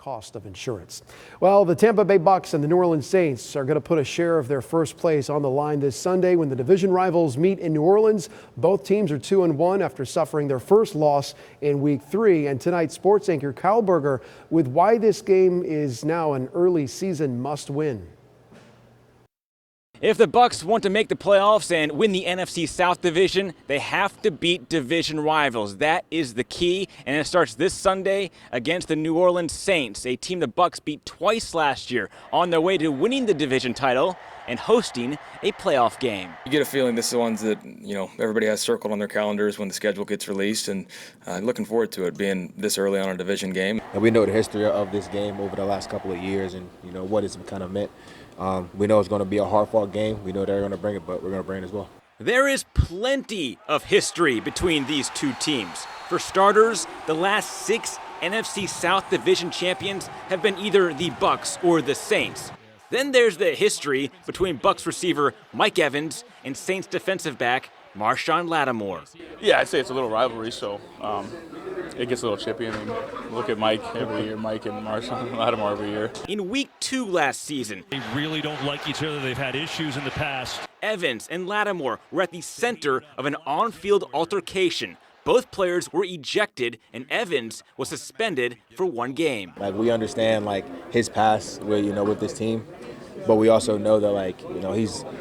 cost of insurance. Well, the Tampa Bay Bucs and the New Orleans Saints are going to put a share of their first place on the line this Sunday when the division rivals meet in New Orleans. Both teams are 2-1 after suffering their first loss in Week 3. And tonight, sports anchor Kyle Berger with why this game is now an early season must-win. If the Bucs want to make the playoffs and win the NFC South division, they have to beat division rivals. That is the key, and it starts this Sunday against the New Orleans Saints, a team the Bucs beat twice last year, on their way to winning the division title and hosting a playoff game. You get a feeling this is the ones that, everybody has circled on their calendars when the schedule gets released, and looking forward to it being this early on a division game. And we know the history of this game over the last couple of years and, what it's kind of meant. We know it's going to be a hard-fought game. We know they're going to bring it, but we're going to bring it as well. There is plenty of history between these two teams. For starters, the last 6 NFC South division champions have been either the Bucs or the Saints. Then there's the history between Bucs receiver Mike Evans and Saints defensive back Marshon Lattimore. Yeah, I'd say it's a little rivalry, so it gets a little chippy. I mean, look at Mike every year, Mike and Marshon Lattimore every year. In Week 2 last season, they really don't like each other. They've had issues in the past. Evans and Lattimore were at the center of an on-field altercation. Both players were ejected, and Evans was suspended for 1 game. We understand his past with this team. But we also know that,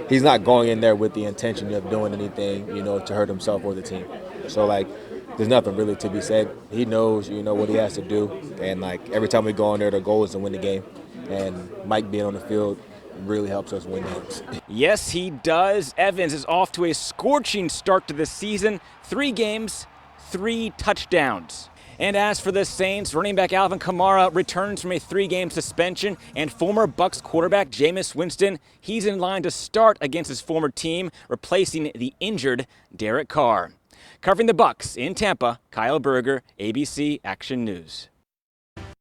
he's not going in there with the intention of doing anything, to hurt himself or the team. So, there's nothing really to be said. He knows, what he has to do. And, every time we go in there, the goal is to win the game. And Mike being on the field really helps us win games. Yes, he does. Evans is off to a scorching start to the season. 3 games, 3 touchdowns. And as for the Saints, running back Alvin Kamara returns from a 3-game suspension, and former Bucs quarterback Jameis Winston, he's in line to start against his former team, replacing the injured Derek Carr. Covering the Bucs in Tampa, Kyle Berger, ABC Action News.